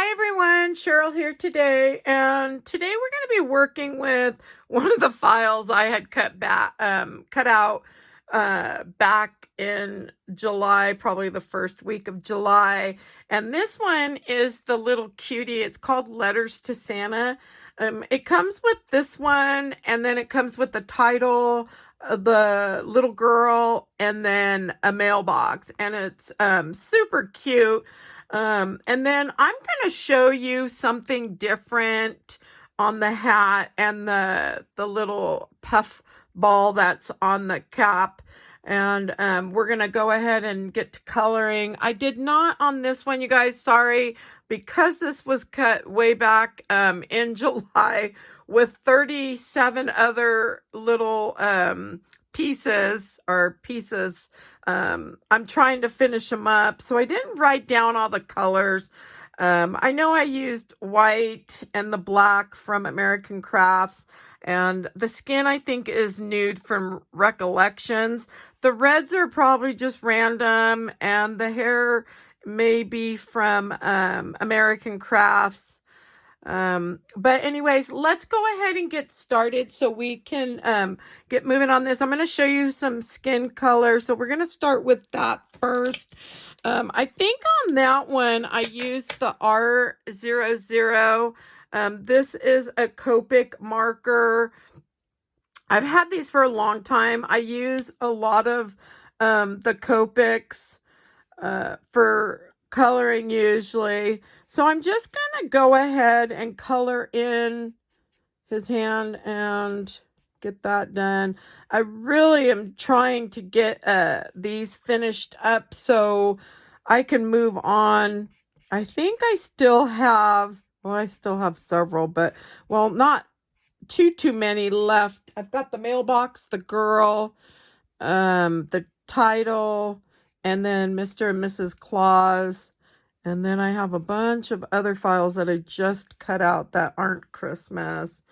Hi everyone, Cheryl here today, and today we're going to be working with one of the files I had cut out back in July, probably the first week of July. And this one is the little cutie. It's called Letters to Santa. It comes with this one, and then it comes with the title, the little girl, and then a mailbox, and it's super cute. And then I'm going to show you something different on the hat and the little puff ball that's on the cap. And we're going to go ahead and get to coloring. I did not on this one, you guys, sorry, because this was cut way back in July with 37 other little pieces. I'm trying to finish them up, so I didn't write down all the colors. I know I used white and the black from American Crafts, and the skin I think is nude from Recollections. The reds are probably just random, and the hair may be from American Crafts. But anyways, let's go ahead and get started so we can get moving on this. I'm going to show you some skin color. So we're going to start with that first. I think on that one, I used the R00. This is a Copic marker. I've had these for a long time. I use a lot of the Copics for coloring usually. So I'm just going to go ahead and color in his hand and get that done. I really am trying to get these finished up so I can move on. I think I still have, well, I still have several, but, well, not too many left. I've got the mailbox, the girl, the title, and then Mr. and Mrs. Claus. And then I have a bunch of other files that I just cut out that aren't Christmas.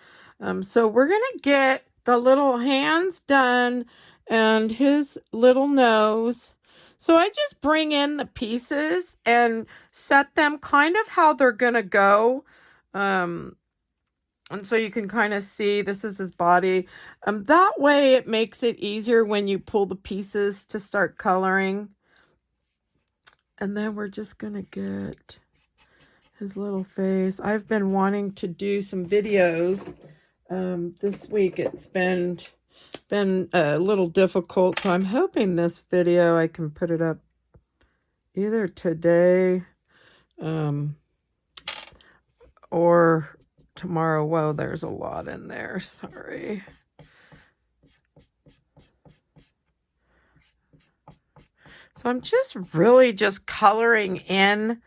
So we're going to get the little hands done and his little nose. So I just bring in the pieces and set them kind of how they're going to go. And so you can kind of see this is his body. That way it makes it easier when you pull the pieces to start coloring. And then we're just going to get his little face. I've been wanting to do some videos this week. It's been a little difficult. So I'm hoping this video I can put it up either today or tomorrow. Whoa, there's a lot in there. Sorry. So I'm really just coloring in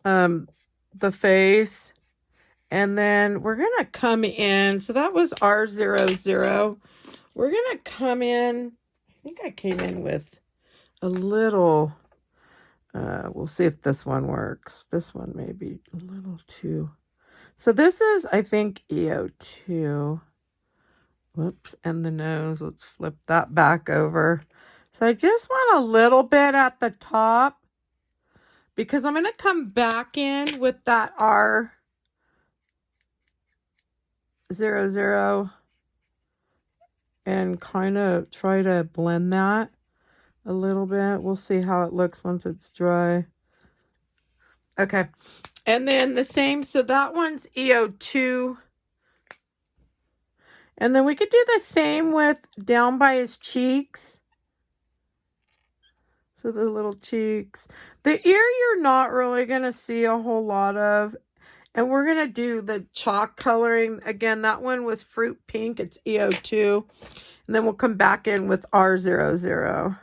the face. And then we're going to come in. So that was R00. We're going to come in. I think I came in with a little. We'll see if this one works. This one may be a little too. So this is, I think, EO2. Whoops. And the nose. Let's flip that back over. So I just want a little bit at the top because I'm going to come back in with that R00 and kind of try to blend that a little bit. We'll see how it looks once it's dry. Okay. And then the same. So that one's EO2. And then we could do the same with down by his cheeks. So the little cheeks. The ear you're not really going to see a whole lot of. And we're going to do the chalk coloring. Again, that one was Fruit Pink. It's EO2. And then we'll come back in with R00.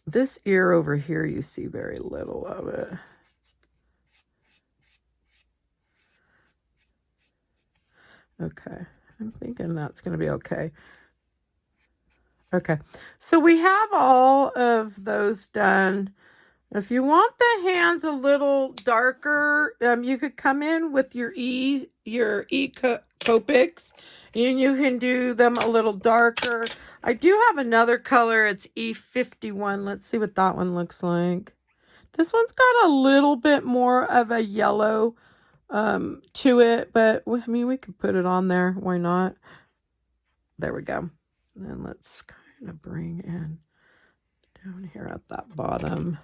This ear over here, you see very little of it. Okay. I'm thinking that's going to be okay. Okay, so we have all of those done. If you want the hands a little darker, you could come in with your E copics. And you can do them a little darker. I do have another color. It's E51. Let's see what that one looks like. This one's got a little bit more of a yellow to it, but I mean, we could put it on there. Why not? There we go. And let's kind of bring in down here at that bottom.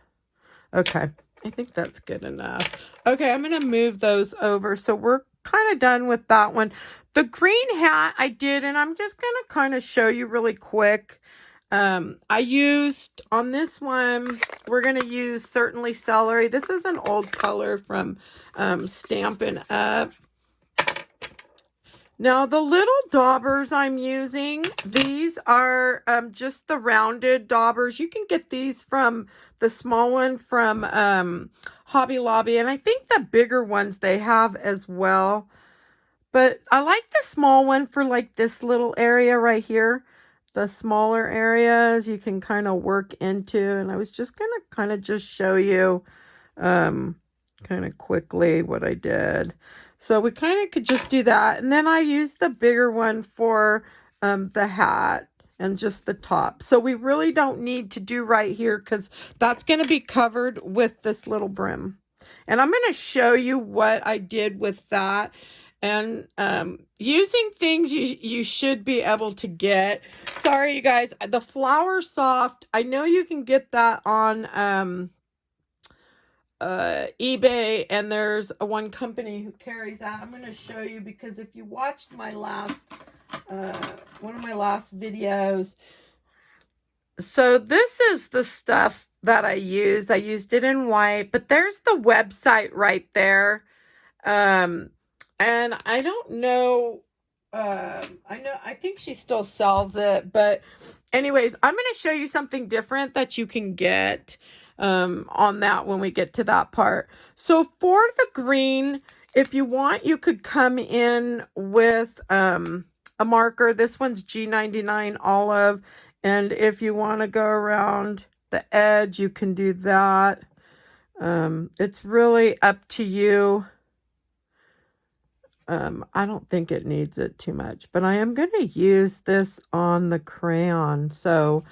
Okay, I think that's good enough. Okay, I'm going to move those over. So we're kind of done with that one. The green hat I did, and I'm just going to kind of show you really quick. I used, on this one, we're going to use certainly celery. This is an old color from Stampin' Up. Now, the little daubers I'm using, these are just the rounded daubers. You can get these from the small one from Hobby Lobby, and I think the bigger ones they have as well. But I like the small one for like this little area right here. The smaller areas you can kind of work into, and I was just going to kind of just show you kind of quickly what I did. So we kind of could just do that. And then I used the bigger one for the hat and just the top. So we really don't need to do right here because that's going to be covered with this little brim. And I'm going to show you what I did with that. And using things you should be able to get. Sorry, you guys. The Flower Soft, I know you can get that on eBay, and there's one company who carries that. I'm going to show you because if you watched my last one of my last videos, so this is the stuff that I used. I used it in white, but there's the website right there. And I don't know, I think she still sells it, but anyways, I'm going to show you something different that you can get on that when we get to that part. So for the green, if you want, you could come in with a marker. This one's G99 Olive, and if you want to go around the edge, you can do that. It's really up to you. I don't think it needs it too much, but I am going to use this on the crayon. So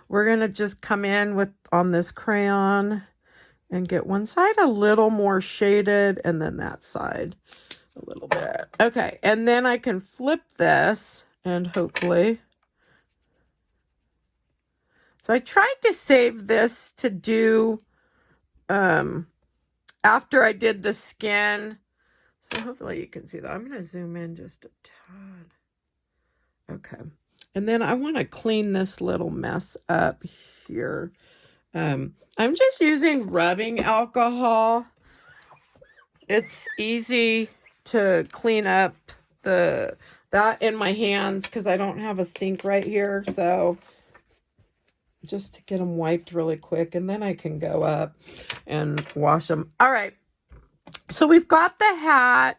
we're going to just come in with on this crayon and get one side a little more shaded and then that side a little bit. Okay, and then I can flip this and hopefully. So I tried to save this to do after I did the skin. So hopefully you can see that. I'm going to zoom in just a tad. Okay. And then I want to clean this little mess up here. I'm just using rubbing alcohol. It's easy to clean up that in my hands because I don't have a sink right here. So just to get them wiped really quick, and then I can go up and wash them. All right. So we've got the hat.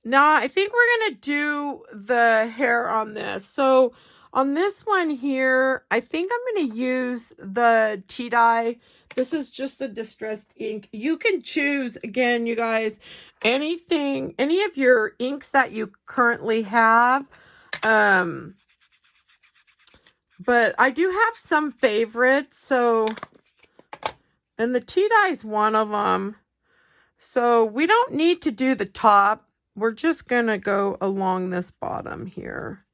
Now I think we're going to do the hair on this. So on this one here, I think I'm going to use the tea dye. This is just the distressed ink. You can choose, again, you guys, anything, any of your inks that you currently have. But I do have some favorites. So, and the tea dye is one of them. So we don't need to do the top. We're just going to go along this bottom here.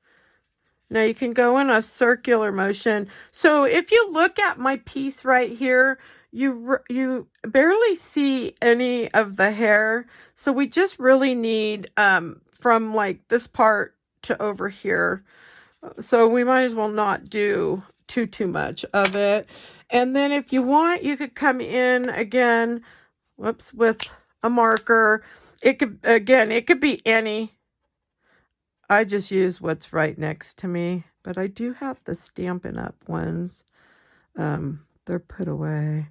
Now you can go in a circular motion. So if you look at my piece right here, you barely see any of the hair. So we just really need from like this part to over here. So we might as well not do too much of it. And then if you want, you could come in again, whoops, with a marker. It could, again, it could be any. I just use what's right next to me, but I do have the Stampin' Up ones. They're put away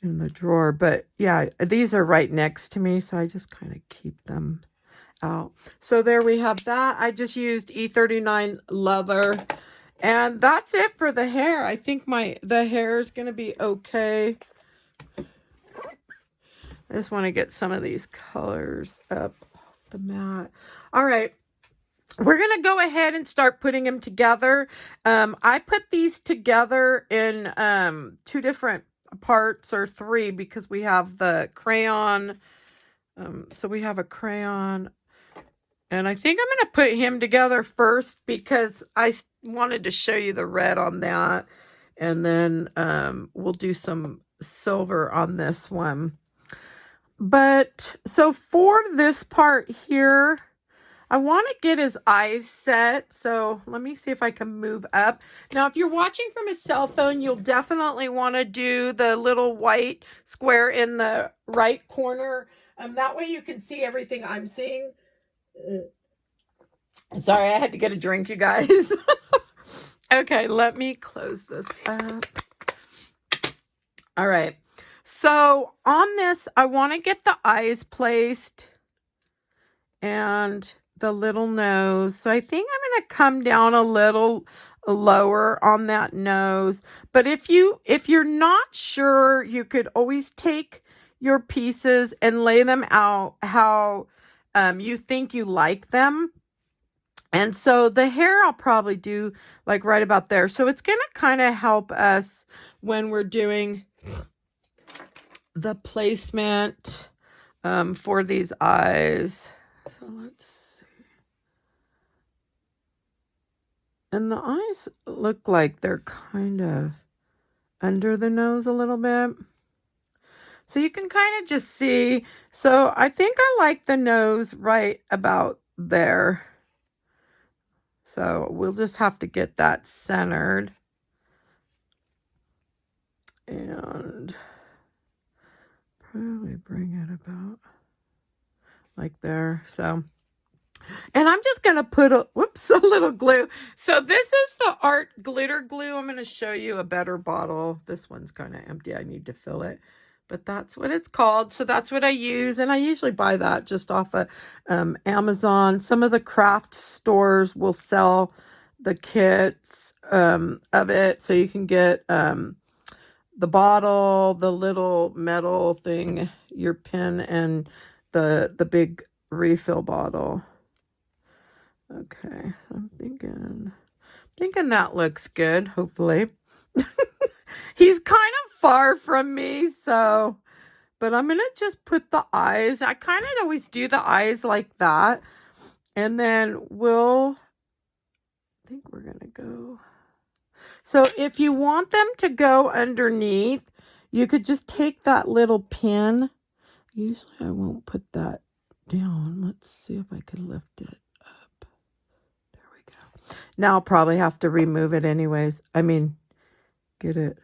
in the drawer, but yeah, these are right next to me, so I just kind of keep them out. So there we have that. I just used E39 leather, and that's it for the hair. I think the hair is going to be okay. I just want to get some of these colors up the mat. All right. We're going to go ahead and start putting them together. I put these together in 2 different parts, or 3, because we have the crayon. So we have a crayon. And I think I'm going to put him together first because I wanted to show you the red on that. And then we'll do some silver on this one. But so for this part here, I want to get his eyes set. So let me see if I can move up. Now, if you're watching from a cell phone, you'll definitely want to do the little white square in the right corner. That way you can see everything I'm seeing. Sorry, I had to get a drink, you guys. Okay, let me close this up. All right. So on this, I want to get the eyes placed and the little nose. So I think I'm going to come down a little lower on that nose. But if you're not sure, you could always take your pieces and lay them out how you think you like them. And so the hair I'll probably do like right about there. So it's going to kind of help us when we're doing the placement for these eyes. So let's see. And the eyes look like they're kind of under the nose a little bit. So you can kind of just see. So I think I like the nose right about there. So we'll just have to get that centered. And probably bring it about like there. So, and I'm just going to put a little glue. So this is the Art glitter glue. I'm going to show you a better bottle. This one's kind of empty. I need to fill it. But that's what it's called. So that's what I use. And I usually buy that just off of Amazon. Some of the craft stores will sell the kits of it. So you can get the bottle, the little metal thing, your pen, and the big refill bottle. Okay, I'm thinking that looks good, hopefully. He's kind of far from me, so, but I'm going to just put the eyes. I kind of always do the eyes like that. And then I think we're going to go. So if you want them to go underneath, you could just take that little pin. Usually I won't put that down. Let's see if I can lift it up. There we go. Now I'll probably have to remove it anyways. I mean, get it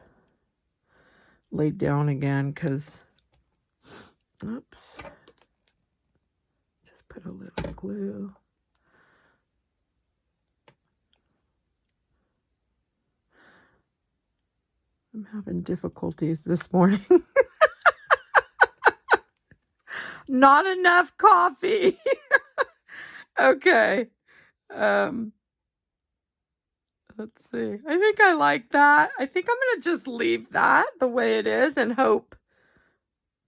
laid down again because, oops. Just put a little glue. I'm having difficulties this morning. Not enough coffee. Okay. Let's see. I think I like that. I think I'm going to just leave that the way it is and hope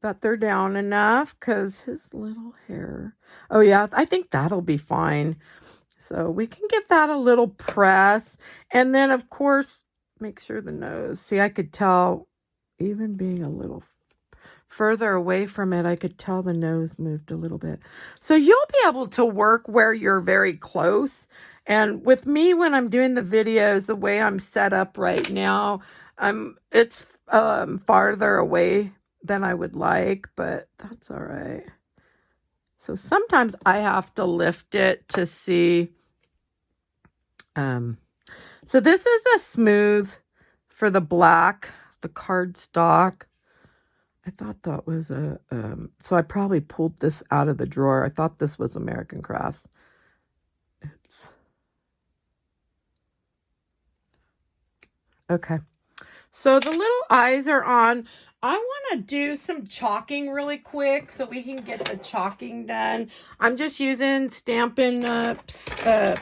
that they're down enough because his little hair. Oh, yeah. I think that'll be fine. So we can give that a little press. And then, of course, make sure the nose. See, I could tell, even being a little further away from it, I could tell the nose moved a little bit. So you'll be able to work where you're very close. And with me, when I'm doing the videos, the way I'm set up right now, it's farther away than I would like, but that's all right. So sometimes I have to lift it to see. So this is a smooth for the black, the cardstock. I thought that was so I probably pulled this out of the drawer. I thought this was American Crafts. Okay. So the little eyes are on. I want to do some chalking really quick so we can get the chalking done. I'm just using StampinUp's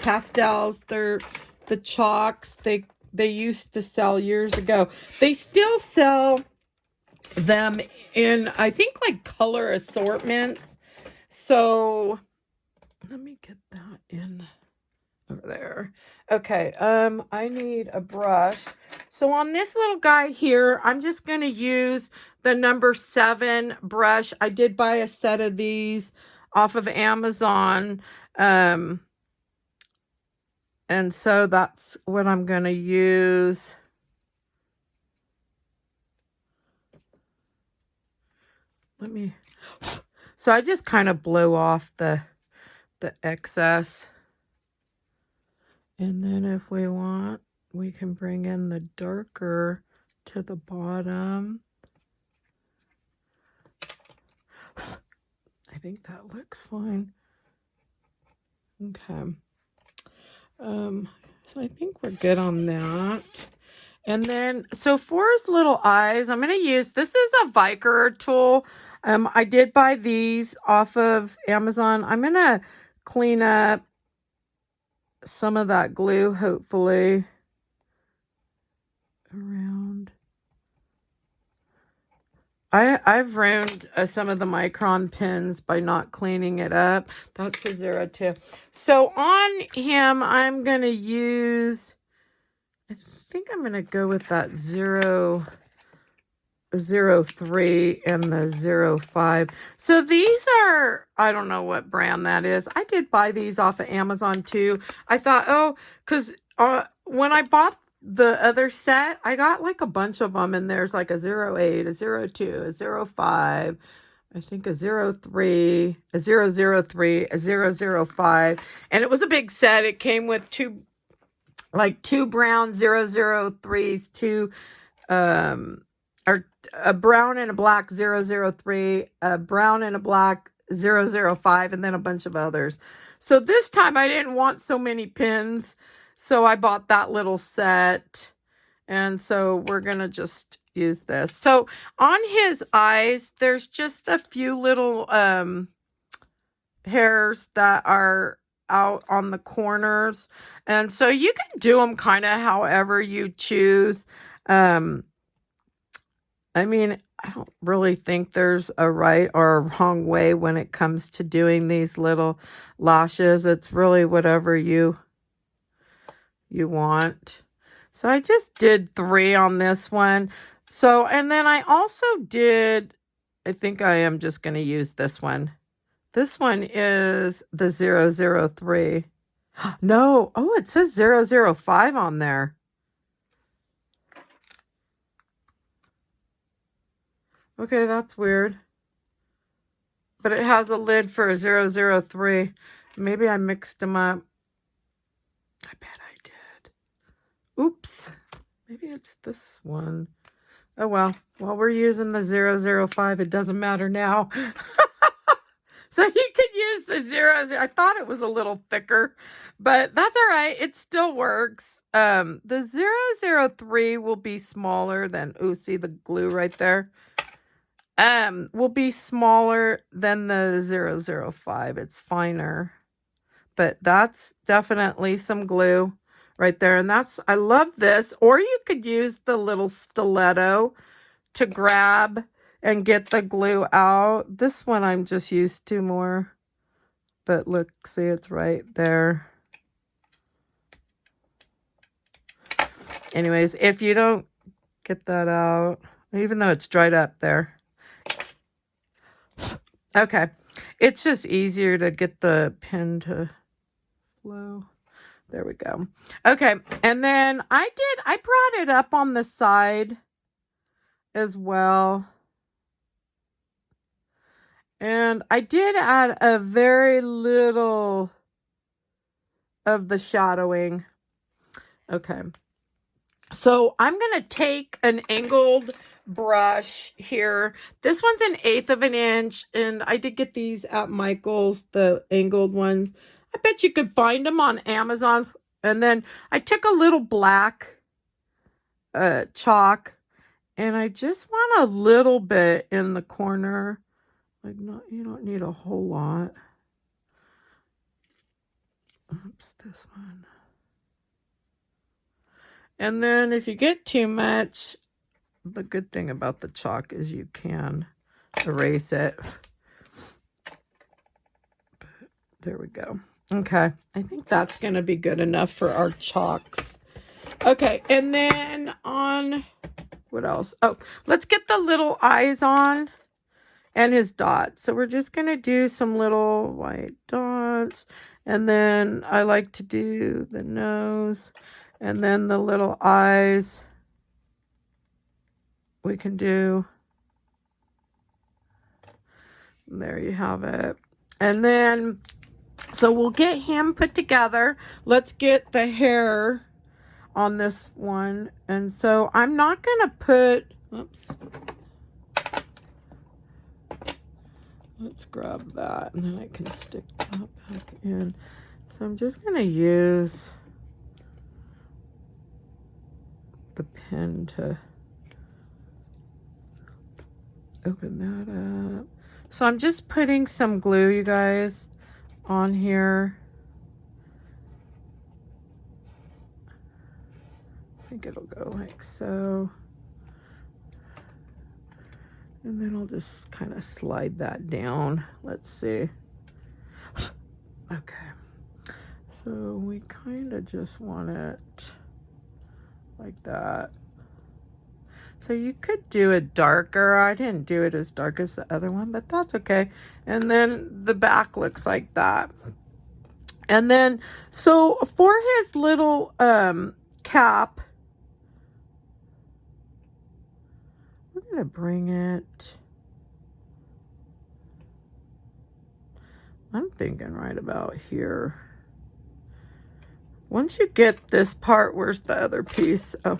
pastels. They're the chalks they used to sell years ago. They still sell them in, I think, like color assortments. So Let me get that in over there. Okay, I need a brush. So on this little guy here, I'm just going to use the number 7 brush. I did buy a set of these off of Amazon. And so that's what I'm going to use. So I just kind of blow off the excess. And then if we want, we can bring in the darker to the bottom. I think that looks fine. Okay. So I think we're good on that. And then, so for his little eyes, I'm going to use, this is a Viker tool. I did buy these off of Amazon. I'm going to clean up some of that glue, hopefully, around. I've ruined some of the micron pins by not cleaning it up. That's a 02. So on him, I'm going to use, I think I'm going to go with that 03 and the 05. So these are, I don't know what brand that is. I did buy these off of Amazon too. I thought, oh, because when I bought the other set, I got like a bunch of them, and there's like a 08, a 02, a 05, I think a 03, a 003, a 005, and it was a big set. It came with two brown 003s, two or a brown and a black 003, a brown and a black 005, and then a bunch of others. So this time I didn't want so many pins, so I bought that little set. And so we're going to just use this. So on his eyes, there's just a few little hairs that are out on the corners. And so you can do them kind of however you choose. I mean, I don't really think there's a right or a wrong way when it comes to doing these little lashes. It's really whatever you want. So I just did 3 on this one. So, and then I also did, I think I am just going to use this one. This one is the 003. No, oh, it says 005 on there. Okay, that's weird. But it has a lid for a 003. Maybe I mixed them up. I bet I did. Oops. Maybe it's this one. Oh, well. While we're using the 005, it doesn't matter now. So you could use the 00. I thought it was a little thicker, but that's all right. It still works. The 003 will be smaller than, oh, see the glue right there? Will be smaller than the 005. It's finer, but that's definitely some glue right there. And that's, I love this. Or you could use the little stiletto to grab and get the glue out. This one I'm just used to more, but look, see, it's right there. Anyways, if you don't get that out, even though it's dried up there. Okay, it's just easier to get the pin to flow. There we go. Okay, and then I brought it up on the side as well. And I did add a very little of the shadowing. Okay, so I'm going to take an angled brush here. This one's 1/8 of an inch, and I did get these at Michael's, the angled ones. I bet you could find them on Amazon. And then I took a little black chalk, and I just want a little bit in the corner. Like, not, you don't need a whole lot. Oops, this one. And then if you get too much, the good thing about the chalk is you can erase it. But There we go. Okay, I think that's going to be good enough for our chalks. Okay, and then on, what else? Oh, let's get the little eyes on and his dots. So we're just going to do some little white dots. And then I like to do the nose and then the little eyes. We can do, there you have it. And then, so we'll get him put together. Let's get the hair on this one. And so I'm not going to put, oops. Let's grab that and then I can stick that back in. So I'm just going to use the pen to open that up. So I'm just putting some glue, you guys, on here. I think it'll go like so. And then I'll just kind of slide that down. Let's see. Okay. So we kind of just want it like that. So you could do it darker. I didn't do it as dark as the other one, but that's okay. And then the back looks like that. And then, so for his little cap, we're going to bring it, I'm thinking right about here. Once you get this part, where's the other piece? Oh,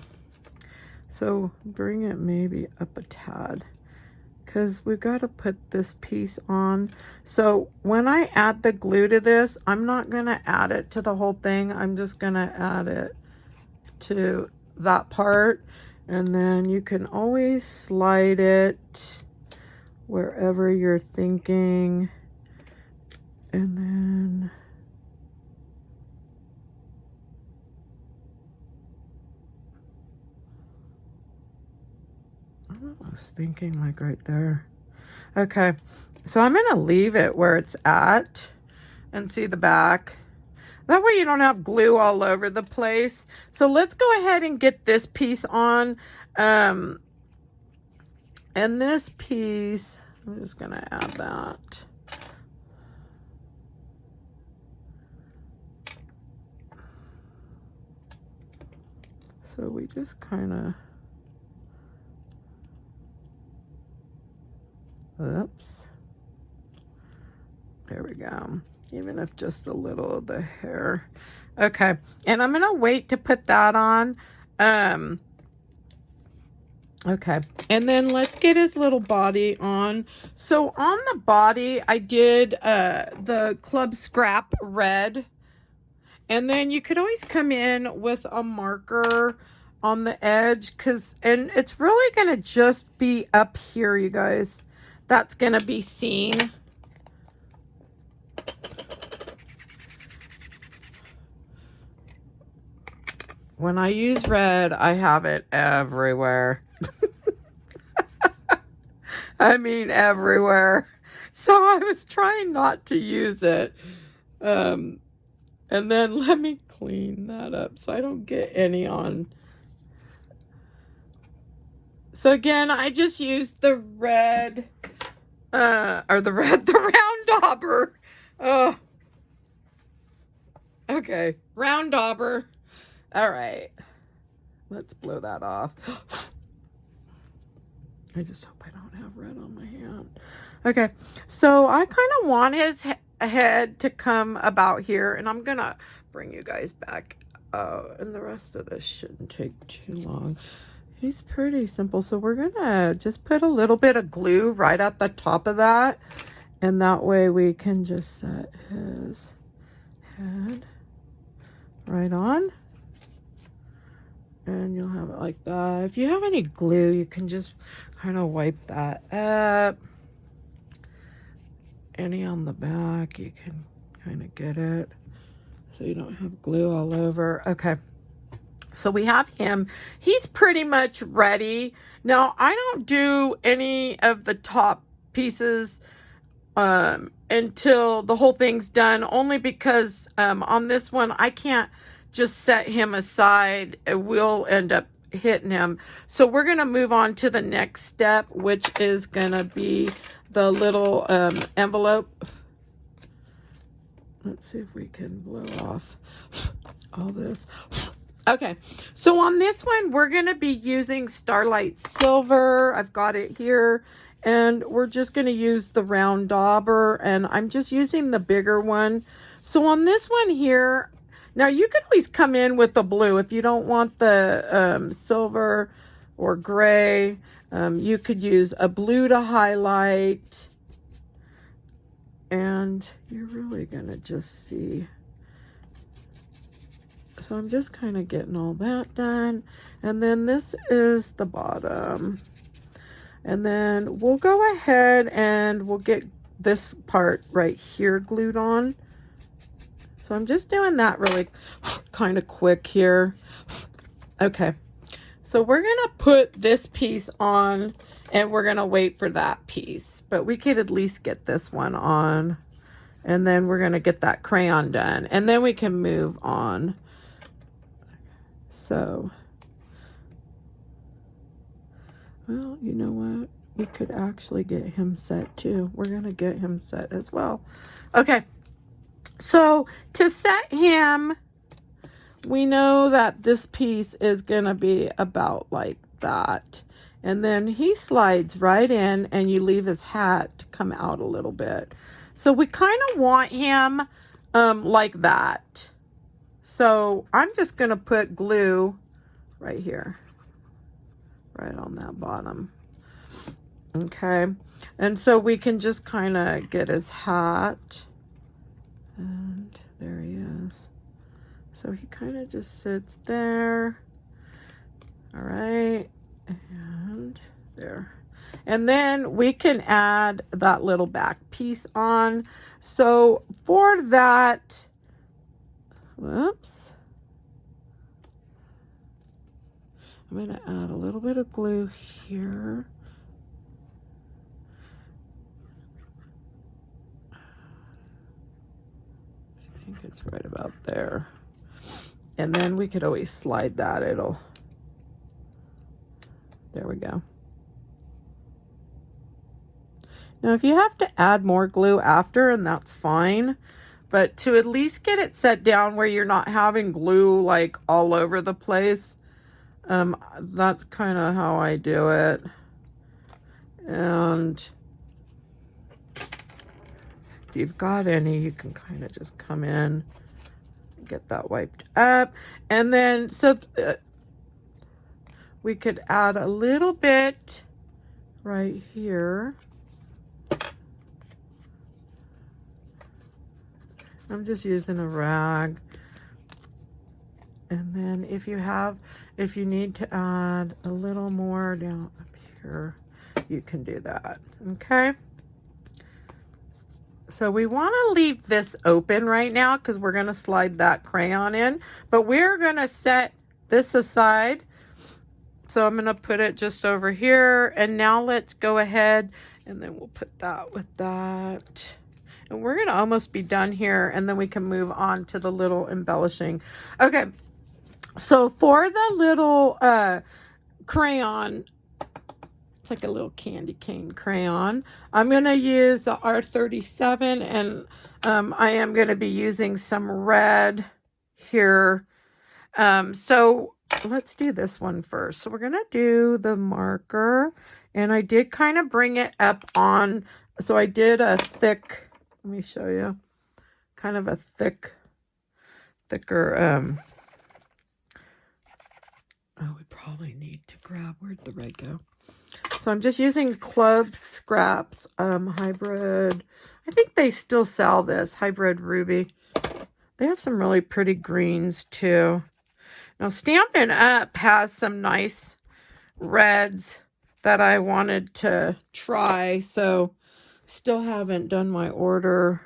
so bring it maybe up a tad, because we've got to put this piece on. So when I add the glue to this, I'm not going to add it to the whole thing. I'm just going to add it to that part. And then you can always slide it wherever you're thinking. And then I was thinking like right there. Okay, so I'm going to leave it where it's at and see the back. That way you don't have glue all over the place. So let's go ahead and get this piece on. And this piece, I'm just going to add that. So we just kind of, oops, there we go. Even if just a little of the hair. Okay, and I'm gonna wait to put that on. Okay, and then let's get his little body on. So on the body, I did the Club Scrap red. And then you could always come in with a marker on the edge, and it's really going to just be up here, you guys. That's going to be seen. When I use red, I have it everywhere. I mean, everywhere. So I was trying not to use it. And then let me clean that up so I don't get any on. So again, I just used the red, the round dauber. Oh, okay, round dauber. All right, let's blow that off. I just hope I don't have red on my hand. Okay, so I kind of want his head to come about here, and I'm gonna bring you guys back and the rest of this shouldn't take too long. He's pretty simple, so we're gonna just put a little bit of glue right at the top of that, and that way we can just set his head right on, and you'll have it like that. If you have any glue, you can just kind of wipe that up. Any on the back, you can kind of get it so you don't have glue all over. Okay, so we have him. He's pretty much ready. Now, I don't do any of the top pieces until the whole thing's done, only because on this one I can't just set him aside. We'll end up hitting him. So we're going to move on to the next step, which is going to be the little envelope. Let's see if we can blow off all this. Okay, so on this one, we're going to be using Starlite Silver. I've got it here, and we're just going to use the round dauber, and I'm just using the bigger one. So on this one here, now you could always come in with the blue if you don't want the silver or gray. You could use a blue to highlight, and you're really going to just see. So I'm just kind of getting all that done. And then this is the bottom. And then we'll go ahead and we'll get this part right here glued on. So I'm just doing that really kind of quick here. Okay. So we're going to put this piece on and we're going to wait for that piece. But we could at least get this one on. And then we're going to get that crayon done. And then we can move on. So, well, you know what? We could actually get him set too. We're going to get him set as well. Okay. So to set him, we know that this piece is going to be about like that. And then he slides right in and you leave his hat to come out a little bit. So we kind of want him like that. So I'm just going to put glue right here, right on that bottom. Okay. And so we can just kind of get his hat. And there he is. So he kind of just sits there. All right. And there. And then we can add that little back piece on. So for that, whoops, I'm going to add a little bit of glue here. I think it's right about there. And then we could always slide that. There we go. Now, if you have to add more glue after, and that's fine, but to at least get it set down where you're not having glue like all over the place, that's kind of how I do it. And if you've got any, you can kind of just come in and get that wiped up. And then, so we could add a little bit right here. I'm just using a rag. And then if you need to add a little more down up here, you can do that. Okay. So we want to leave this open right now because we're going to slide that crayon in, but we're going to set this aside. So I'm going to put it just over here, and now let's go ahead and then we'll put that with that. And we're going to almost be done here, and then we can move on to the little embellishing. Okay, so for the little crayon, it's like a little candy cane crayon. I'm going to use the R37, and I am going to be using some red here. So let's do this one first. So we're going to do the marker, and I did kind of bring it up on, so I did a thick, let me show you, kind of a thicker, oh, we probably need to grab, where'd the red go? So I'm just using Club Scraps Hybrid. I think they still sell this, Hybrid Ruby. They have some really pretty greens too. Now Stampin' Up! Has some nice reds that I wanted to try, so still haven't done my order.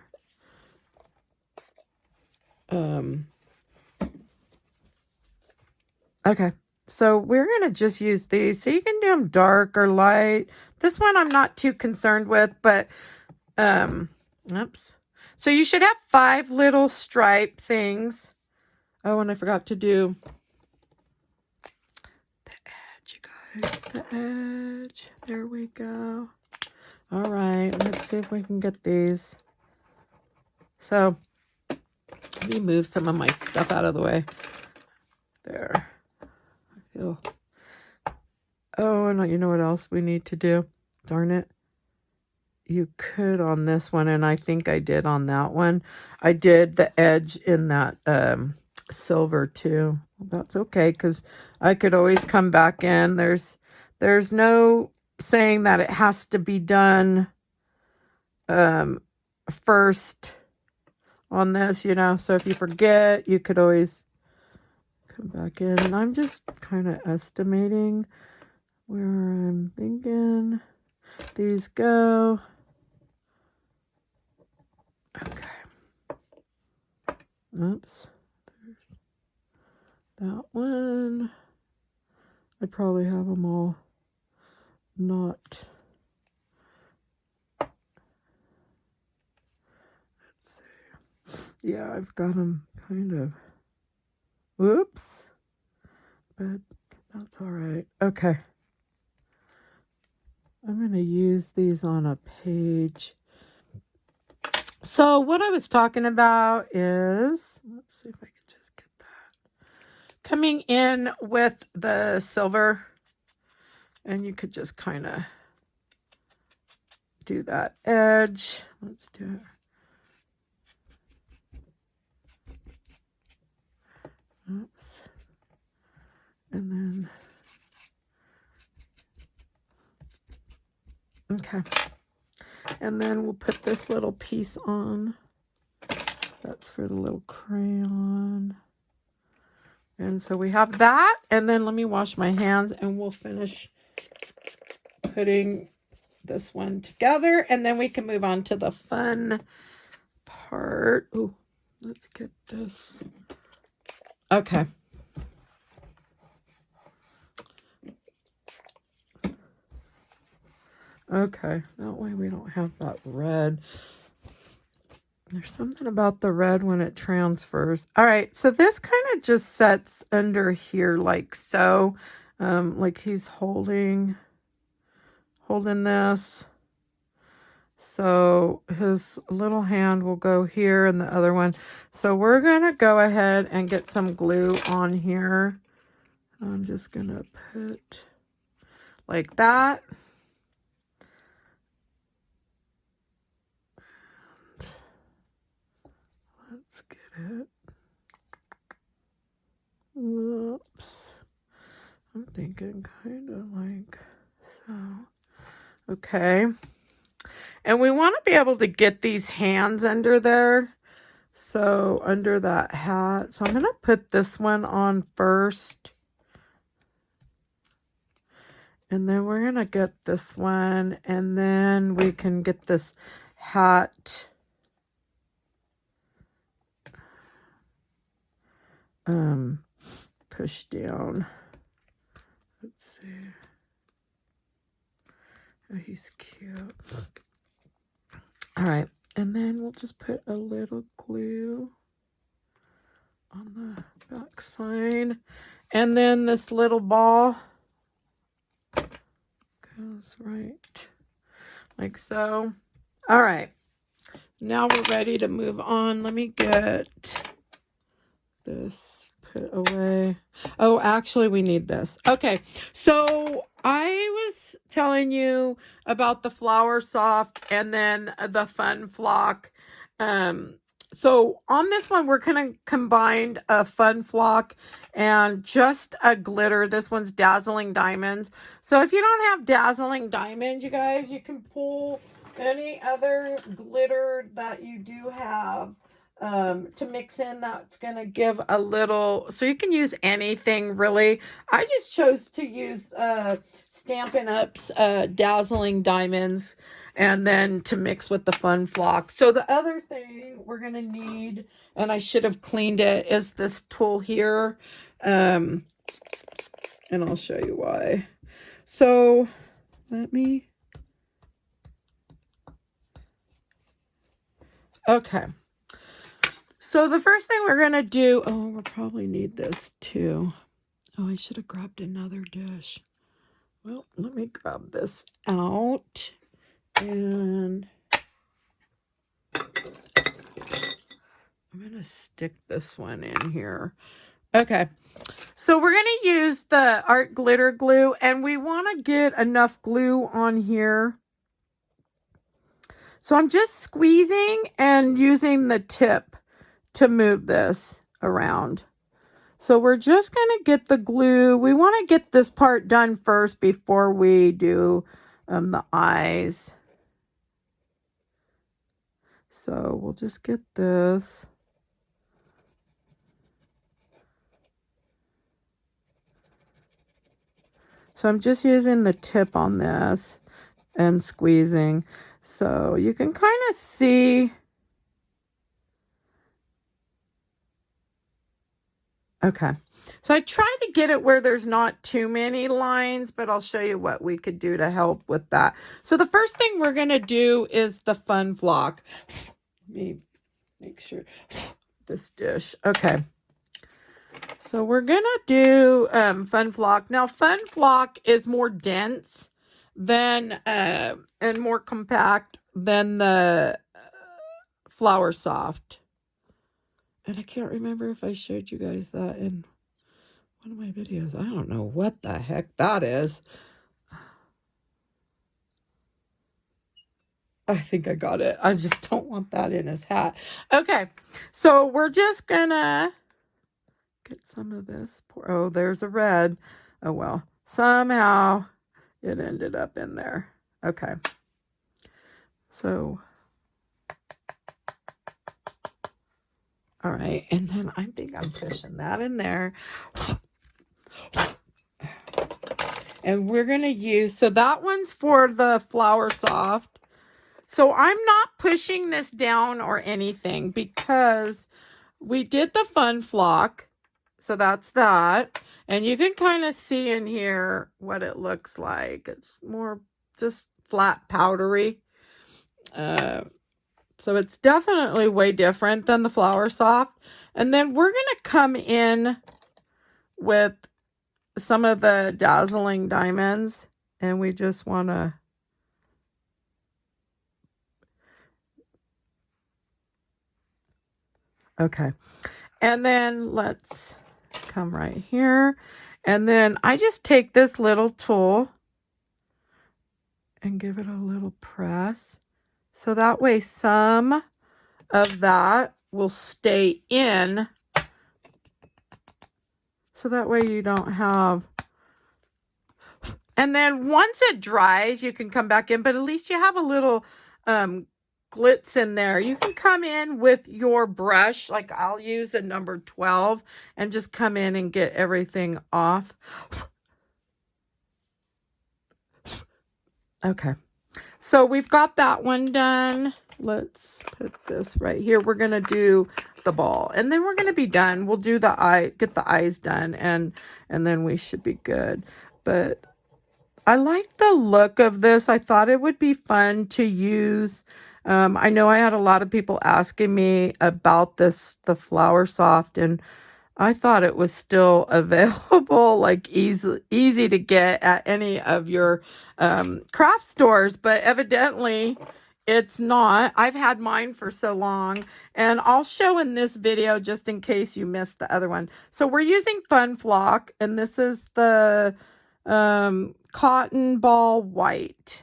Okay, so we're going to just use these. So you can do them dark or light. This one I'm not too concerned with, but Oops. So you should have 5 little stripe things. Oh, and I forgot to do the edge, you guys. The edge. There we go. All right, let's see if we can get these. So let me move some of my stuff out of the way. There. I feel. Oh, and you know what else we need to do? Darn it. You could on this one, and I think I did on that one. I did the edge in that silver too. That's okay, because I could always come back in. There's no saying that it has to be done first on this, you know. So if you forget, you could always come back in. And I'm just kind of estimating where I'm thinking these go. Okay. Oops. There's that one. I probably have them all not. Let's see. Yeah, I've got them kind of. Whoops. But that's all right. Okay. I'm going to use these on a page. So what I was talking about is, let's see if I can just get that. Coming in with the silver, and you could just kind of do that edge. Let's do it. Oops. And then, okay. And then we'll put this little piece on. That's for the little crayon. And so we have that. And then let me wash my hands and we'll finish putting this one together. And then we can move on to the fun part. Oh, let's get this. Okay. Okay, that way we don't have that red. There's something about the red when it transfers. All right, so this kind of just sets under here like so. Like he's holding this. So his little hand will go here and the other one. So we're going to go ahead and get some glue on here. I'm just going to put like that. Let's get it. Whoops. I'm thinking kind of like so. Okay. And we want to be able to get these hands under there. So under that hat. So I'm going to put this one on first. And then we're going to get this one. And then we can get this hat pushed down. Let's see. Oh, he's cute. All right. And then we'll just put a little glue on the back side. And then this little ball goes right like so. All right. Now we're ready to move on. Let me get this put away. Oh, actually, we need this. Okay. So I was telling you about the Flower Soft and then the Fun Flock. So on this one, we're going to combine a Fun Flock and just a glitter. This one's Dazzling Diamonds. So if you don't have Dazzling Diamonds, you guys, you can pull any other glitter that you do have to mix in. That's going to give a little, so you can use anything really. I just chose to use StampinUp's Dazzling Diamonds and then to mix with the Fun Flock. So the other thing we're going to need, and I should have cleaned it, is this tool here. And I'll show you why. So let me Okay. So the first thing we're going to do, oh, we'll probably need this too. Oh, I should have grabbed another dish. Well, let me grab this out. And I'm going to stick this one in here. Okay. So we're going to use the art glitter glue, and we want to get enough glue on here. So I'm just squeezing and using the tip to move this around. So we're just going to get the glue. We want to get this part done first before we do the eyes. So we'll just get this. So I'm just using the tip on this and squeezing. So you can kind of see. Okay. So I try to get it where there's not too many lines, but I'll show you what we could do to help with that. So the first thing we're going to do is the fun flock. Let me make sure this dish. Okay. So we're going to do fun flock. Now fun flock is more dense than and more compact than the flour soft. And I can't remember if I showed you guys that in one of my videos. I don't know what the heck that is. I think I got it. I just don't want that in his hat. Okay, so we're just gonna get some of this. Oh, there's a red. Oh, well, somehow it ended up in there. Okay, so... all right, and then I think I'm pushing that in there. And we're going to use, so that one's for the flour soft. So I'm not pushing this down or anything because we did the fun flock. So that's that. And you can kind of see in here what it looks like. It's more just flat powdery. So it's definitely way different than the flour soft. And then we're going to come in with some of the dazzling diamonds. And we just want to... okay. And then let's come right here. And then I just take this little tool and give it a little press. So that way some of that will stay in. So that way you don't have... and then once it dries, you can come back in, but at least you have a little glitz in there. You can come in with your brush, like I'll use a number 12, and just come in and get everything off. Okay. So we've got that one done. Let's put this right here. We're going to do the ball and then we're going to be done. We'll do the eye, get the eyes done, and then we should be good. But I like the look of this. I thought it would be fun to use. I know I had a lot of people asking me about this, the flour soft, and I thought it was still available, like easy to get at any of your craft stores, but evidently it's not. I've had mine for so long, and I'll show in this video just in case you missed the other one. So we're using Fun Flock, and this is the cotton ball white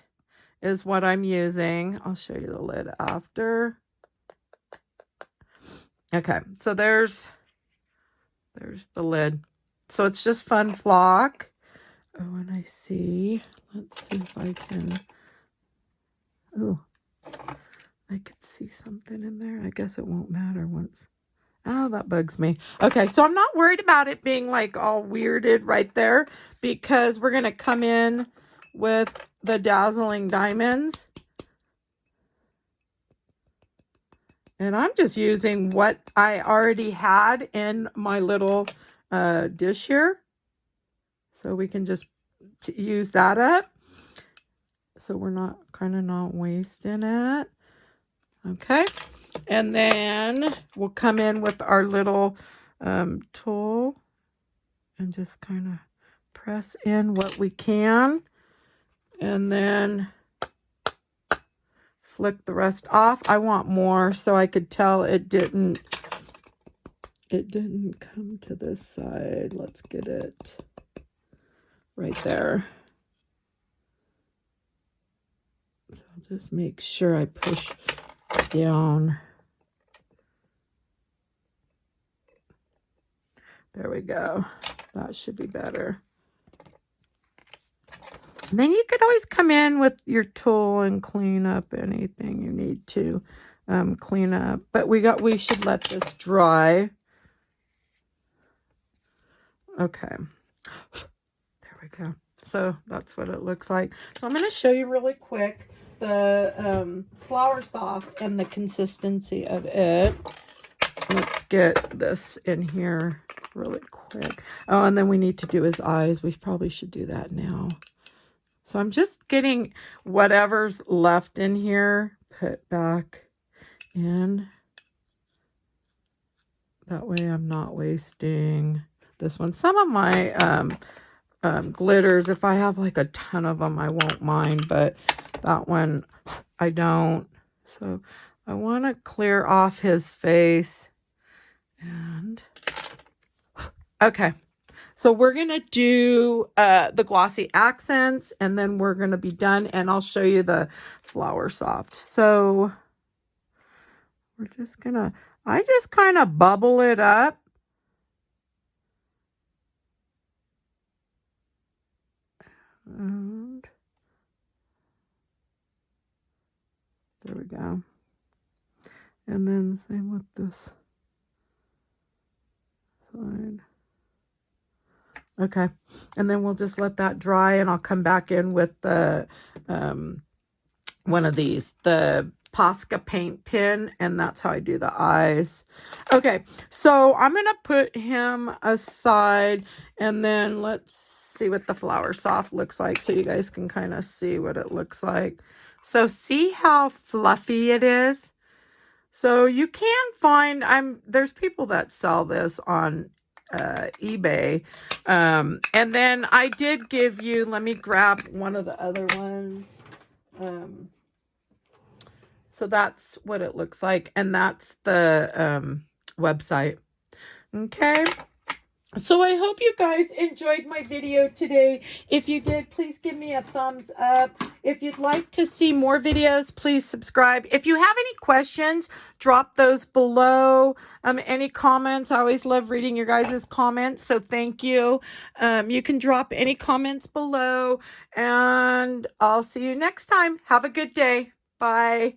is what I'm using. I'll show you the lid after. Okay, so there's the lid. So it's just Fun Flock. Oh, and I see. Let's see if I can. Oh, I could see something in there. I guess it won't matter once. Oh, that bugs me. Okay, so I'm not worried about it being like all weirded right there because we're going to come in with the dazzling diamonds. And I'm just using what I already had in my little dish here. So we can just use that up. So we're not wasting it. Okay. And then we'll come in with our little tool and just kind of press in what we can. And then flick the rest off. I want more so I could tell it didn't come to this side. Let's get it right there. So I'll just make sure I push down. There we go. That should be better. And then you could always come in with your tool and clean up anything you need to clean up. But we should let this dry. Okay. There we go. So that's what it looks like. So I'm going to show you really quick the flour soft and the consistency of it. Let's get this in here really quick. Oh, and then we need to do his eyes. We probably should do that now. So I'm just getting whatever's left in here put back in. That way I'm not wasting this one. Some of my glitters, if I have like a ton of them, I won't mind, but that one I don't. So I want to clear off his face. And okay. So we're going to do the glossy accents, and then we're going to be done, and I'll show you the flour soft. So we're just going to, I just kind of bubble it up. And there we go. And then same with this side. Okay, and then we'll just let that dry, and I'll come back in with the one of these, the Posca paint pen, and that's how I do the eyes. Okay, so I'm gonna put him aside, and then let's see what the flour soft looks like, so you guys can kind of see what it looks like. So see how fluffy it is. So you can find, there's people that sell this on eBay. And then I did give you, let me grab one of the other ones. So that's what it looks like. And that's the website. Okay. So I hope you guys enjoyed my video today. If you did, please give me a thumbs up. If you'd like to see more videos, please subscribe. If you have any questions, drop those below. Any comments, I always love reading your guys' comments, so thank you. You can drop any comments below, and I'll see you next time. Have a good day. Bye.